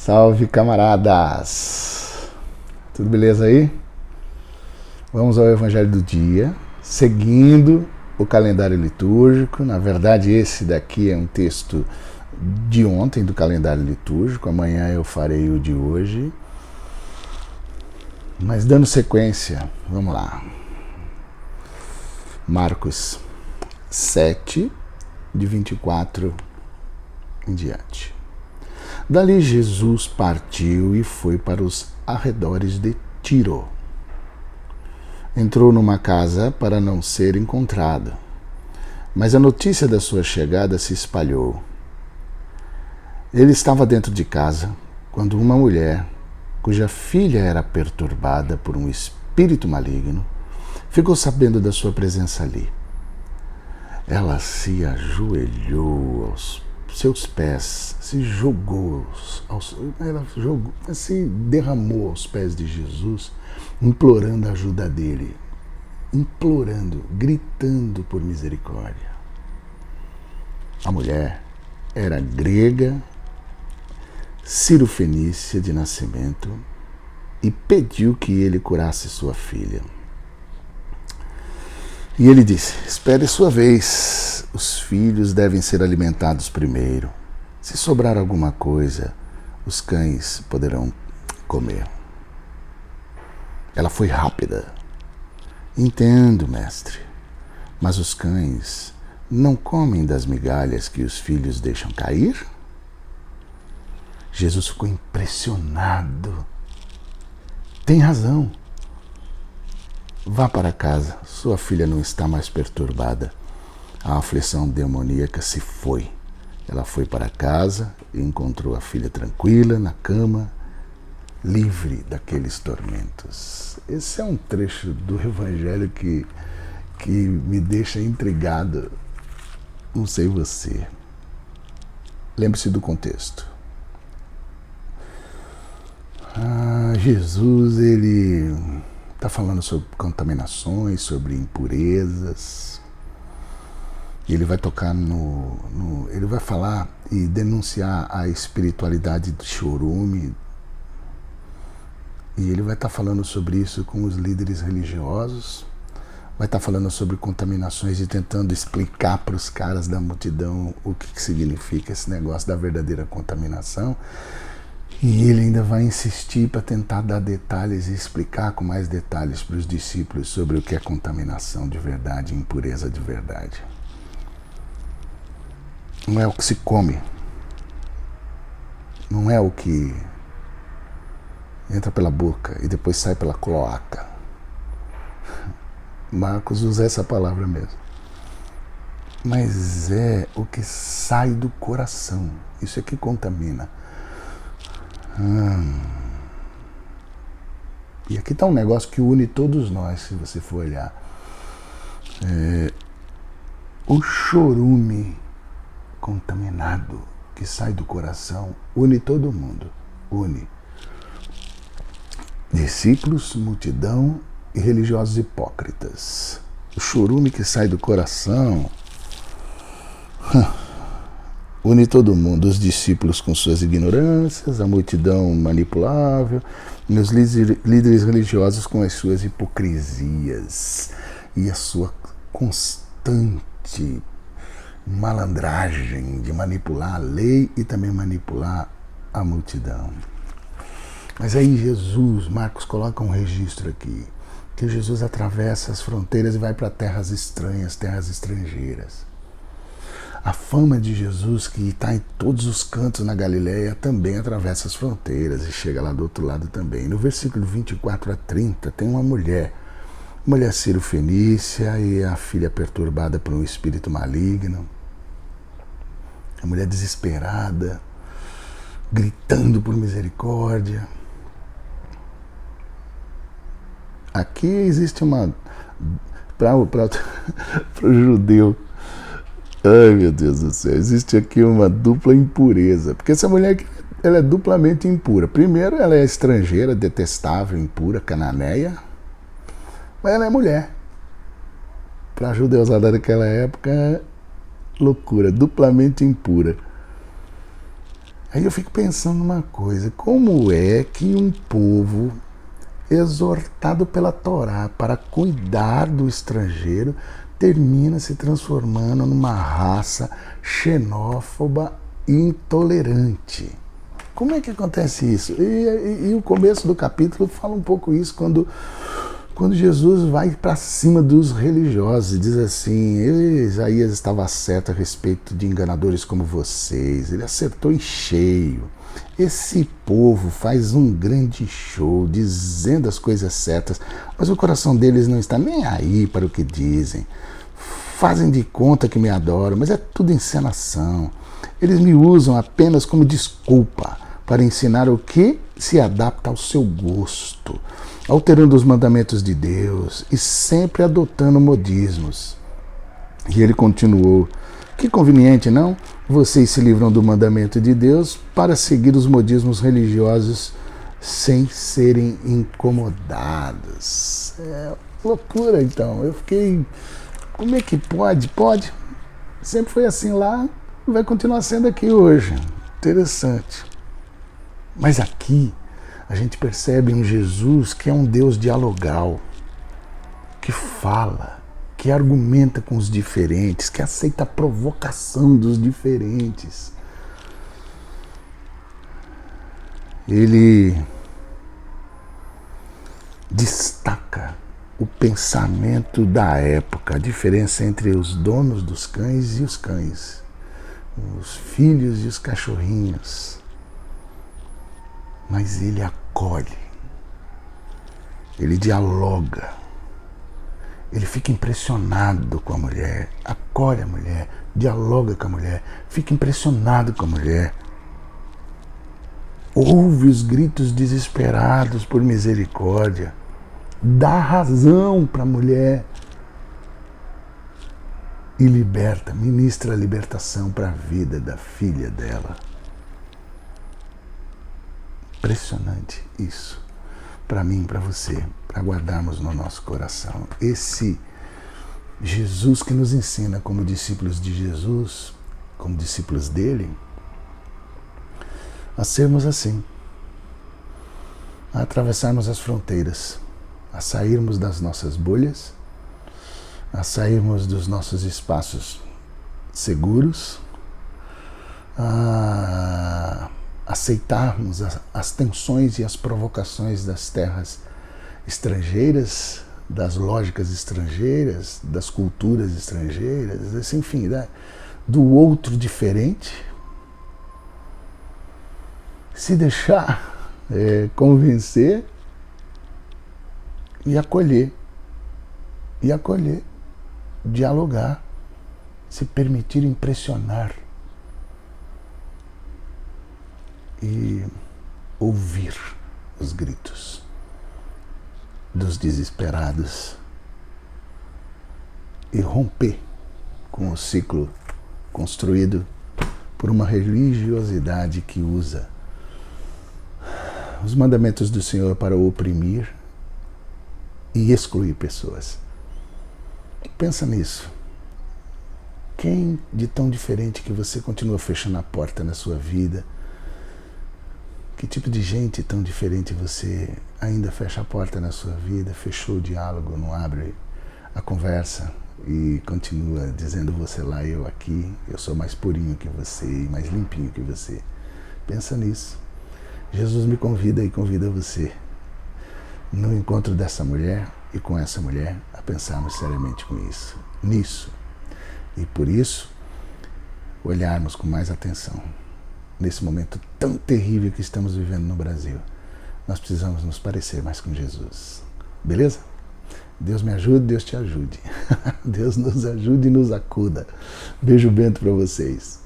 Salve, camaradas! Tudo beleza aí? Vamos ao Evangelho do dia, seguindo o calendário litúrgico. Na verdade, esse daqui é um texto de ontem do calendário litúrgico. Amanhã eu farei o de hoje. Mas dando sequência, vamos lá. Marcos 7, de 24 em diante. Dali Jesus partiu e foi para os arredores de Tiro. Entrou numa casa para não ser encontrado, mas a notícia da sua chegada se espalhou. Ele estava dentro de casa quando uma mulher, cuja filha era perturbada por um espírito maligno, ficou sabendo da sua presença ali. Ela se ajoelhou aos seus pés, se jogou, se derramou aos pés de Jesus, implorando a ajuda dele, implorando, gritando por misericórdia. A mulher era grega, cirofenícia de nascimento, e pediu que ele curasse sua filha. E ele disse: espere sua vez, os filhos devem ser alimentados primeiro. Se sobrar alguma coisa, os cães poderão comer. Ela foi rápida. Entendo, mestre, mas os cães não comem das migalhas que os filhos deixam cair? Jesus ficou impressionado. Tem razão. Vá para casa, sua filha não está mais perturbada. A aflição demoníaca se foi. Ela foi para casa e encontrou a filha tranquila, na cama, livre daqueles tormentos. Esse é um trecho do Evangelho que me deixa intrigado. Não sei você. Lembre-se do contexto. Jesus, ele está falando sobre contaminações, sobre impurezas. E ele vai tocar ele vai falar e denunciar a espiritualidade do chorume. E ele vai estar falando sobre isso com os líderes religiosos. Vai estar falando sobre contaminações e tentando explicar para os caras da multidão o que significa esse negócio da verdadeira contaminação. E ele ainda vai insistir para tentar dar detalhes e explicar com mais detalhes para os discípulos sobre o que é contaminação de verdade, impureza de verdade. Não é o que se come, não é o que entra pela boca e depois sai pela cloaca. Marcos usa essa palavra mesmo. Mas é o que sai do coração, isso é que contamina. E aqui está um negócio que une todos nós, se você for olhar. O chorume contaminado que sai do coração une todo mundo. Une discípulos, multidão e religiosos hipócritas. O chorume que sai do coração une todo mundo, os discípulos com suas ignorâncias, a multidão manipulável, e os líderes religiosos com as suas hipocrisias e a sua constante malandragem de manipular a lei e também manipular a multidão. Mas aí Jesus, Marcos coloca um registro aqui, que Jesus atravessa as fronteiras e vai para terras estranhas, terras estrangeiras. A fama de Jesus, que está em todos os cantos na Galileia, também atravessa as fronteiras e chega lá do outro lado também. No versículo 24 a 30 tem uma mulher cirofenícia e a filha perturbada por um espírito maligno. A mulher desesperada, gritando por misericórdia. Aqui existe uma... para o judeu... Ai, meu Deus do céu, existe aqui uma dupla impureza, porque essa mulher ela é duplamente impura. Primeiro, ela é estrangeira, detestável, impura, cananeia, mas ela é mulher. Para a judeusada daquela época, loucura, duplamente impura. Aí eu fico pensando numa coisa, como é que um povo exortado pela Torá para cuidar do estrangeiro termina se transformando numa raça xenófoba e intolerante? Como é que acontece isso? E o começo do capítulo fala um pouco isso, quando Jesus vai para cima dos religiosos e diz assim: Isaías estava certo a respeito de enganadores como vocês, ele acertou em cheio. Esse povo faz um grande show dizendo as coisas certas, mas o coração deles não está nem aí para o que dizem. Fazem de conta que me adoram, mas é tudo encenação. Eles me usam apenas como desculpa para ensinar o que se adapta ao seu gosto, alterando os mandamentos de Deus e sempre adotando modismos. E ele continuou: que conveniente, não? Vocês se livram do mandamento de Deus para seguir os modismos religiosos sem serem incomodados. É loucura, então. Eu fiquei... Como é que pode? Pode. Sempre foi assim lá, vai continuar sendo aqui hoje. Interessante. Mas aqui a gente percebe um Jesus que é um Deus dialogal, que fala, que argumenta com os diferentes, que aceita a provocação dos diferentes. Ele destaca o pensamento da época, a diferença entre os donos dos cães e os cães, os filhos e os cachorrinhos. Mas ele acolhe, ele dialoga, ele fica impressionado com a mulher, acolhe a mulher, dialoga com a mulher, fica impressionado com a mulher, ouve os gritos desesperados por misericórdia, dá razão para a mulher e liberta, ministra a libertação para a vida da filha dela. Impressionante isso, para mim e para você, para guardarmos no nosso coração. Esse Jesus que nos ensina como discípulos de Jesus, como discípulos dele, a sermos assim, a atravessarmos as fronteiras, a sairmos das nossas bolhas, a sairmos dos nossos espaços seguros, a aceitarmos as tensões e as provocações das terras estrangeiras, das lógicas estrangeiras, das culturas estrangeiras, enfim, do outro diferente, se deixar convencer e acolher, dialogar, se permitir impressionar e ouvir os gritos dos desesperados e romper com o ciclo construído por uma religiosidade que usa os mandamentos do Senhor para oprimir e excluir pessoas. Pensa nisso. Quem de tão diferente que você continua fechando a porta na sua vida? Que tipo de gente tão diferente você ainda fecha a porta na sua vida, fechou o diálogo, não abre a conversa e continua dizendo você lá, eu aqui, eu sou mais purinho que você e mais limpinho que você. Pensa nisso. Jesus me convida e convida você no encontro dessa mulher e com essa mulher a pensarmos seriamente nisso. E por isso, olharmos com mais atenção. Nesse momento tão terrível que estamos vivendo no Brasil, nós precisamos nos parecer mais com Jesus. Beleza? Deus me ajude, Deus te ajude. Deus nos ajude e nos acuda. Beijo bento para vocês.